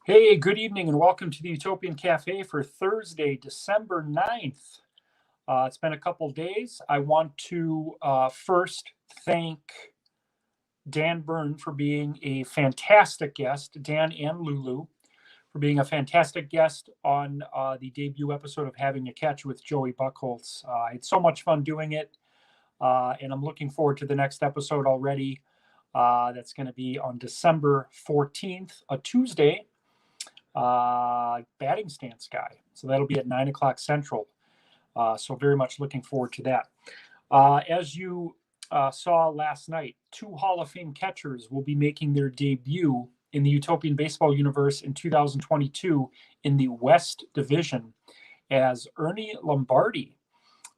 Hey, good evening and welcome to the Utopian Cafe for Thursday, December 9th. It's been a couple days. I want to first thank Dan Byrne for being a fantastic guest, Dan and Lulu, for being a fantastic guest on the debut episode of Having a Catch with Joey Buckholz. I had so much fun doing it, and I'm looking forward to the next episode already. That's going to be on December 14th, a Tuesday. Batting stance guy. So that'll be at 9 o'clock Central. So very much looking forward to that. As you saw last night, two Hall of Fame catchers will be making their debut in the Utopian Baseball universe in 2022 in the West Division, as Ernie Lombardi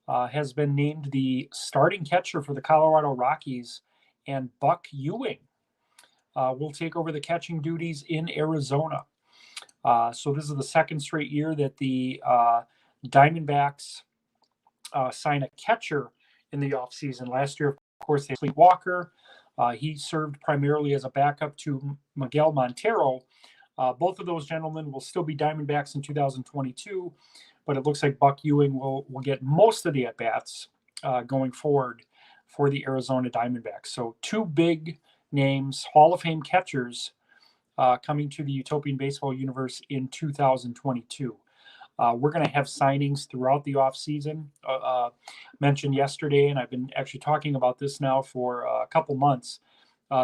has been named the starting catcher for the Colorado Rockies, and Buck Ewing will take over the catching duties in Arizona. So this is the second straight year that the Diamondbacks sign a catcher in the offseason. Last year, of course, they had Sweet Walker. He served primarily as a backup to Miguel Montero. Both of those gentlemen will still be Diamondbacks in 2022, but it looks like Buck Ewing will get most of the at-bats going forward for the Arizona Diamondbacks. So two big names, Hall of Fame catchers, coming to the Utopian Baseball universe in 2022. We're going to have signings throughout the offseason. Mentioned yesterday, and I've been actually talking about this now for a couple months.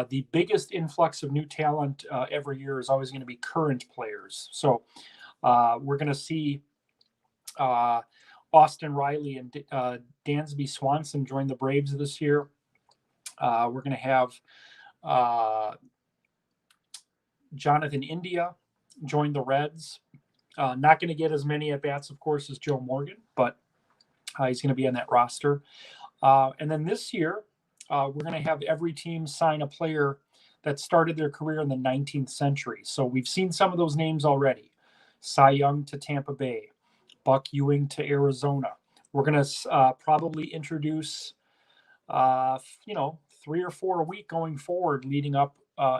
The biggest influx of new talent every year is always going to be current players. So we're going to see Austin Riley and Dansby Swanson join the Braves this year. We're going to have Jonathan India joined the Reds. Not going to get as many at-bats, of course, as Joe Morgan, but he's going to be on that roster. And then this year, we're going to have every team sign a player that started their career in the 19th century. So we've seen some of those names already. Cy Young to Tampa Bay, Buck Ewing to Arizona. We're going to probably introduce, 3 or 4 a week going forward, leading up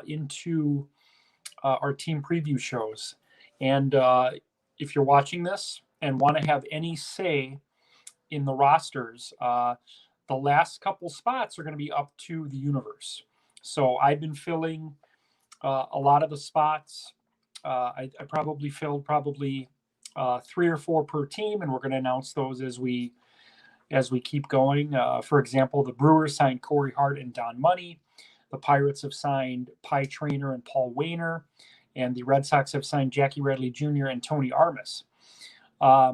into our team preview shows. And if you're watching this and want to have any say in the rosters, the last couple spots are going to be up to the universe. So I've been filling a lot of the spots. I probably filled 3 or 4 per team, and we're going to announce those as we keep going. For example, the Brewers signed Corey Hart and Don Money. The Pirates have signed Pie Traynor and Paul Wainer, and the Red Sox have signed Jackie Radley Jr. and Tony Armas. We're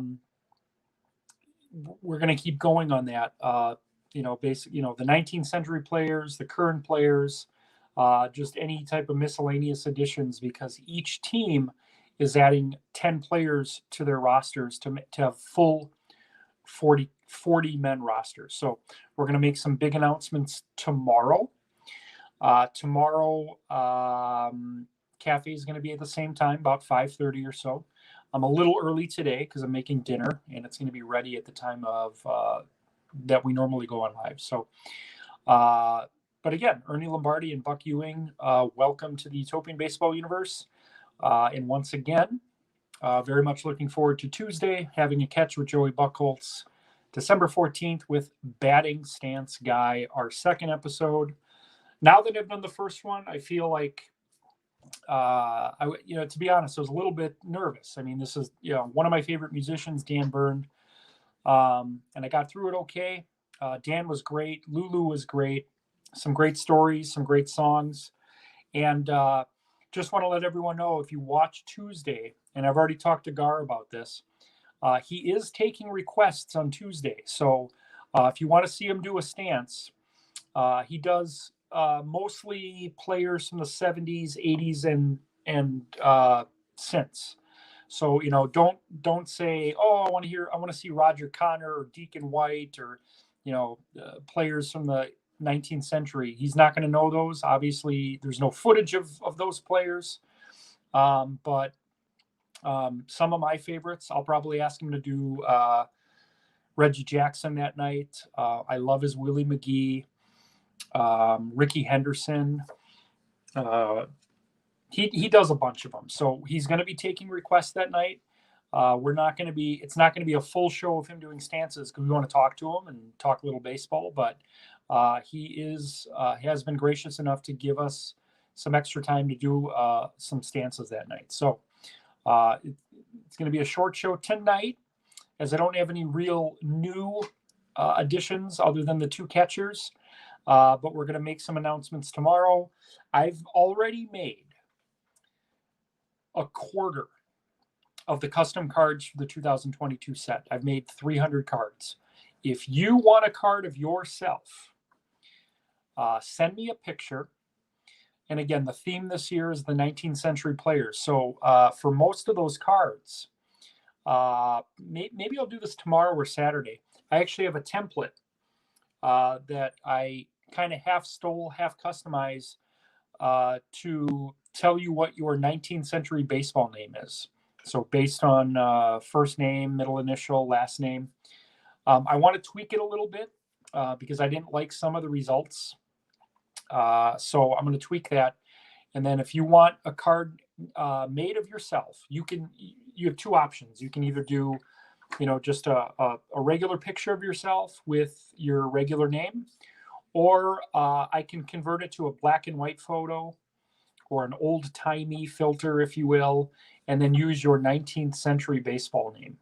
going to keep going on that. The 19th century players, the current players, just any type of miscellaneous additions, because each team is adding 10 players to their rosters to have full 40 men rosters. So we're going to make some big announcements tomorrow. Cafe is going to be at the same time, about 5:30 or so. I'm a little early today because I'm making dinner, and it's going to be ready at the time of that we normally go on live. So, but again, Ernie Lombardi and Buck Ewing, welcome to the Utopian Baseball universe. And once again, very much looking forward to Tuesday, having a catch with Joey Buckholz, December 14th with Batting Stance Guy, our second episode. Now that I've done the first one, I feel like, to be honest, I was a little bit nervous. I mean, this is, one of my favorite musicians, Dan Byrne. And I got through it okay. Dan was great. Lulu was great. Some great stories, some great songs. And just want to let everyone know, if you watch Tuesday, and I've already talked to Gar about this, he is taking requests on Tuesday. So if you want to see him do a stance, he does mostly players from the 70s, 80s, and synths. So don't say, oh, I want to see Roger Connor or Deacon White or players from the 19th century. He's not going to know those. Obviously, there's no footage of those players, but some of my favorites, I'll probably ask him to do Reggie Jackson that night. I love his Willie McGee. Ricky Henderson, he does a bunch of them. So he's going to be taking requests that night. We're not going to be. It's not going to be a full show of him doing stances because we want to talk to him and talk a little baseball. But he has been gracious enough to give us some extra time to do some stances that night. So it's going to be a short show tonight, as I don't have any real new additions other than the two catchers. But we're going to make some announcements tomorrow. I've already made a quarter of the custom cards for the 2022 set. I've made 300 cards. If you want a card of yourself, send me a picture. And again, the theme this year is the 19th century players. So for most of those cards, maybe I'll do this tomorrow or Saturday. I actually have a template that I kind of half stole, half customized to tell you what your 19th century baseball name is. So based on first name, middle initial, last name. I want to tweak it a little bit because I didn't like some of the results. So I'm going to tweak that. And then if you want a card made of yourself, you have two options. You can either do, just a regular picture of yourself with your regular name, or I can convert it to a black and white photo or an old-timey filter, if you will, and then use your 19th century baseball name.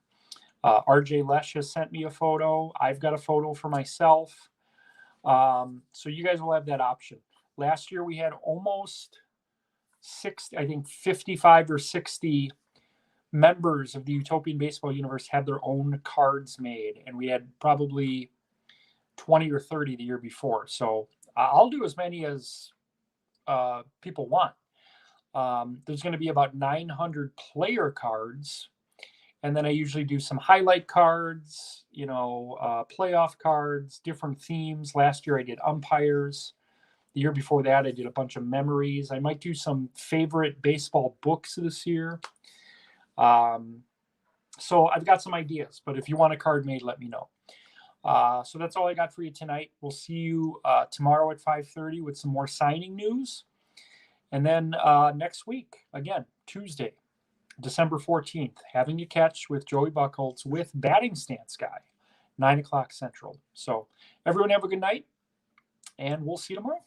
RJ Lesh has sent me a photo. I've got a photo for myself. So you guys will have that option. Last year we had almost 55 or 60 members of the Utopian Baseball Universe had their own cards made, and we had probably 20 or 30 the year before. So I'll do as many as people want. There's going to be about 900 player cards, and then I usually do some highlight cards, playoff cards, different themes. Last year I did umpires. The year before that I did a bunch of memories. I might do some favorite baseball books this year. So I've got some ideas, but if you want a card made, let me know. So that's all I got for you tonight. We'll see you tomorrow at 5:30 with some more signing news. And then next week, again, Tuesday, December 14th, Having a Catch with Joey Buckholz with Batting Stance Guy, 9 o'clock Central. So everyone have a good night, and we'll see you tomorrow.